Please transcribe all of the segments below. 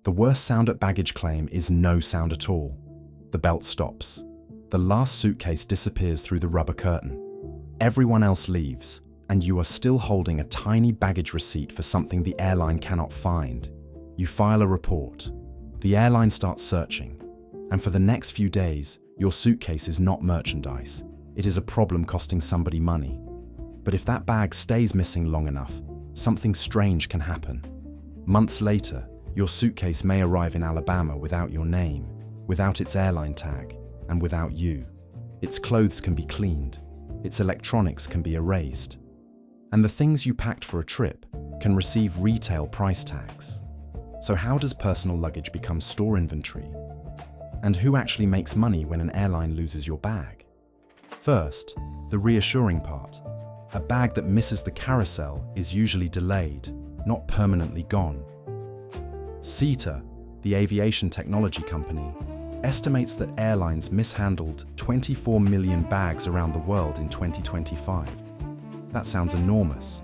The worst sound at baggage claim is no sound at all. The belt stops. The last suitcase disappears through the rubber curtain. Everyone else leaves, and you are still holding a tiny baggage receipt for something the airline cannot find. You file a report. The airline starts searching, and for the next few days, your suitcase is not merchandise. It is a problem costing somebody money. But if that bag stays missing long enough, something strange can happen. Months later, your suitcase may arrive in Alabama without your name, without its airline tag, and without you. Its clothes can be cleaned. Its electronics can be erased. And the things you packed for a trip can receive retail price tags. So how does personal luggage become store inventory? And who actually makes money when an airline loses your bag? First, the reassuring part. A bag that misses the carousel is usually delayed, not permanently gone. SITA, the aviation technology company, estimates that airlines mishandled 24 million bags around the world in 2025. That sounds enormous,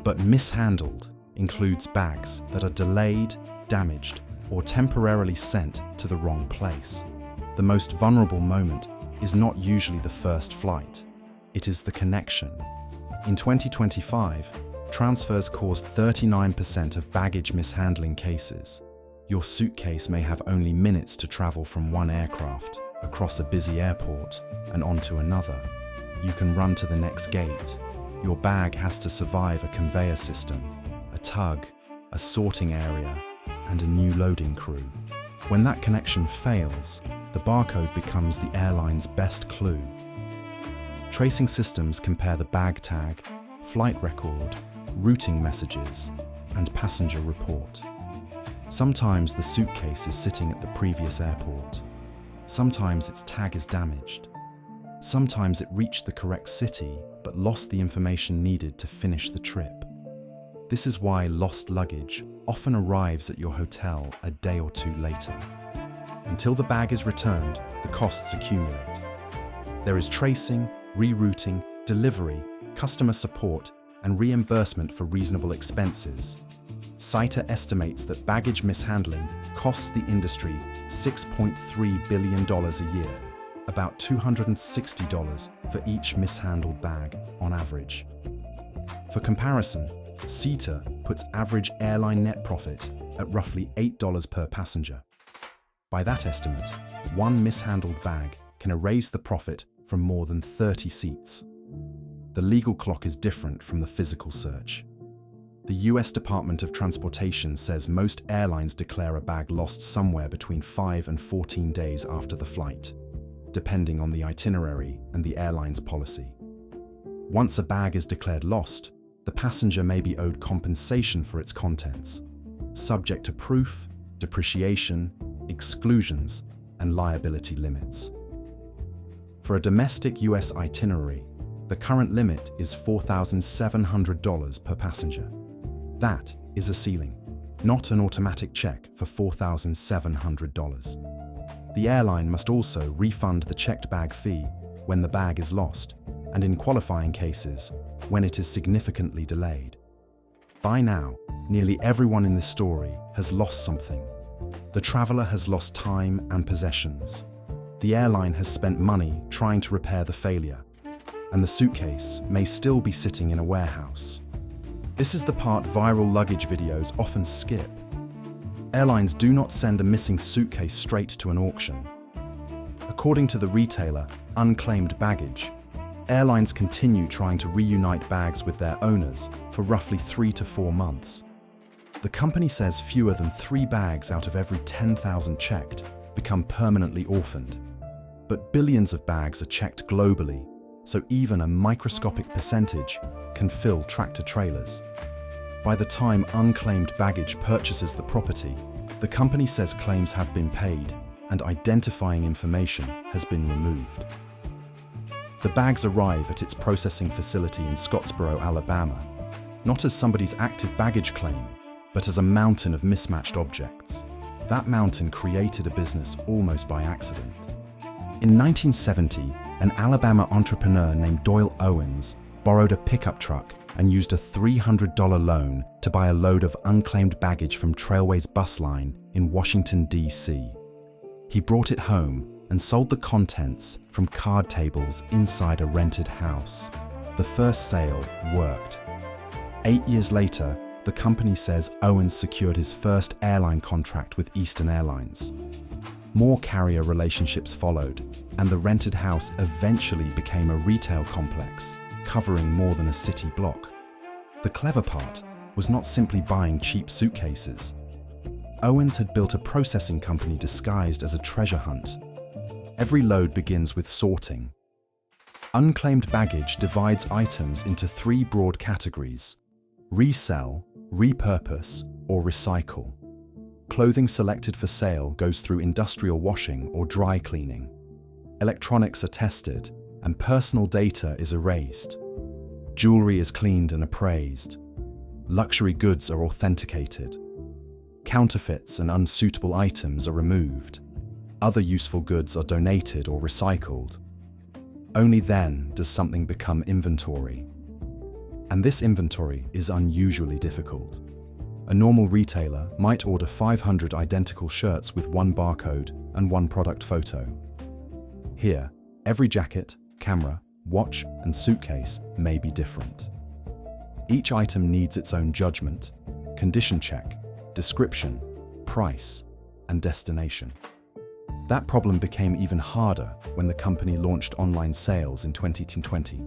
but mishandled includes bags that are delayed, damaged, or temporarily sent to the wrong place. The most vulnerable moment is not usually the first flight. It is the connection. In 2025, transfers caused 39% of baggage mishandling cases. Your suitcase may have only minutes to travel from one aircraft, across a busy airport, and onto another. You can run to the next gate. Your bag has to survive a conveyor system, a tug, a sorting area, and a new loading crew. When that connection fails, the barcode becomes the airline's best clue. Tracing systems compare the bag tag, flight record, routing messages, and passenger report. Sometimes the suitcase is sitting at the previous airport. Sometimes its tag is damaged. Sometimes it reached the correct city but lost the information needed to finish the trip. This is why lost luggage often arrives at your hotel a day or two later. Until the bag is returned, the costs accumulate. There is tracing, rerouting, delivery, customer support, and reimbursement for reasonable expenses. SITA estimates that baggage mishandling costs the industry $6.3 billion a year, about $260 for each mishandled bag on average. For comparison, SITA puts average airline net profit at roughly $8 per passenger. By that estimate, one mishandled bag can erase the profit from more than 30 seats. The legal clock is different from the physical search. The US Department of Transportation says most airlines declare a bag lost somewhere between 5 and 14 days after the flight, depending on the itinerary and the airline's policy. Once a bag is declared lost, the passenger may be owed compensation for its contents, subject to proof, depreciation, exclusions, and liability limits. For a domestic US itinerary, the current limit is $4,700 per passenger. That is a ceiling, not an automatic check for $4,700. The airline must also refund the checked bag fee when the bag is lost, and in qualifying cases, when it is significantly delayed. By now, nearly everyone in this story has lost something. The traveler has lost time and possessions. The airline has spent money trying to repair the failure, and the suitcase may still be sitting in a warehouse. This is the part viral luggage videos often skip. Airlines do not send a missing suitcase straight to an auction. According to the retailer Unclaimed Baggage, airlines continue trying to reunite bags with their owners for roughly 3 to 4 months. The company says fewer than 3 bags out of every 10,000 checked become permanently orphaned. But billions of bags are checked globally, so even a microscopic percentage can fill tractor-trailers. By the time Unclaimed Baggage purchases the property, the company says claims have been paid and identifying information has been removed. The bags arrive at its processing facility in Scottsboro, Alabama, not as somebody's active baggage claim, but as a mountain of mismatched objects. That mountain created a business almost by accident. In 1970, an Alabama entrepreneur named Doyle Owens borrowed a pickup truck and used a $300 loan to buy a load of unclaimed baggage from Trailways bus line in Washington, D.C. He brought it home and sold the contents from card tables inside a rented house. The first sale worked. 8 years later, the company says Owens secured his first airline contract with Eastern Airlines. More carrier relationships followed, and the rented house eventually became a retail complex covering more than a city block. The clever part was not simply buying cheap suitcases. Owens had built a processing company disguised as a treasure hunt. Every load begins with sorting. Unclaimed baggage divides items into 3 broad categories: resell, repurpose, or recycle. Clothing selected for sale goes through industrial washing or dry cleaning. Electronics are tested, and personal data is erased. Jewelry is cleaned and appraised. Luxury goods are authenticated. Counterfeits and unsuitable items are removed. Other useful goods are donated or recycled. Only then does something become inventory. And this inventory is unusually difficult. A normal retailer might order 500 identical shirts with 1 barcode and 1 product photo. Here, every jacket, camera, watch, and suitcase may be different. Each item needs its own judgment, condition check, description, price, and destination. That problem became even harder when the company launched online sales in 2020,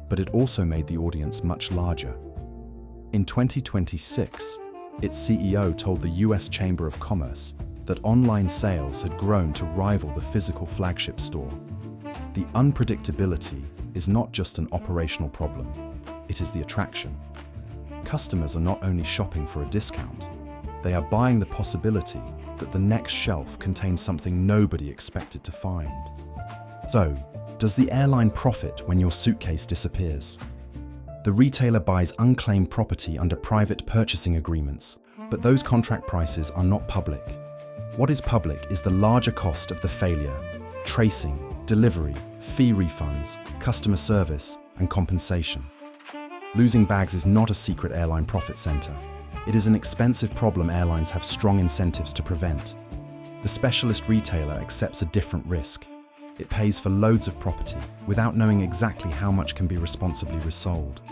but it also made the audience much larger. In 2026, its CEO told the US Chamber of Commerce that online sales had grown to rival the physical flagship store. The unpredictability is not just an operational problem, it is the attraction. Customers are not only shopping for a discount, they are buying the possibility that the next shelf contains something nobody expected to find. So, does the airline profit when your suitcase disappears? The retailer buys unclaimed property under private purchasing agreements, but those contract prices are not public. What is public is the larger cost of the failure: tracing, delivery, fee refunds, customer service, and compensation. Losing bags is not a secret airline profit center. It is an expensive problem airlines have strong incentives to prevent. The specialist retailer accepts a different risk. It pays for loads of property without knowing exactly how much can be responsibly resold.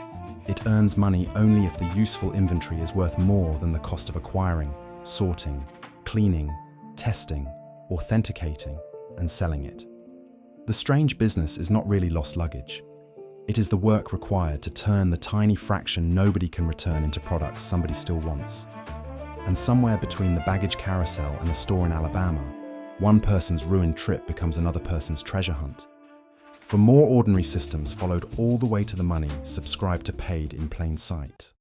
It earns money only if the useful inventory is worth more than the cost of acquiring, sorting, cleaning, testing, authenticating, and selling it. The strange business is not really lost luggage. It is the work required to turn the tiny fraction nobody can return into products somebody still wants. And somewhere between the baggage carousel and a store in Alabama, one person's ruined trip becomes another person's treasure hunt. For more ordinary systems followed all the way to the money, subscribe to Paid in Plain Sight.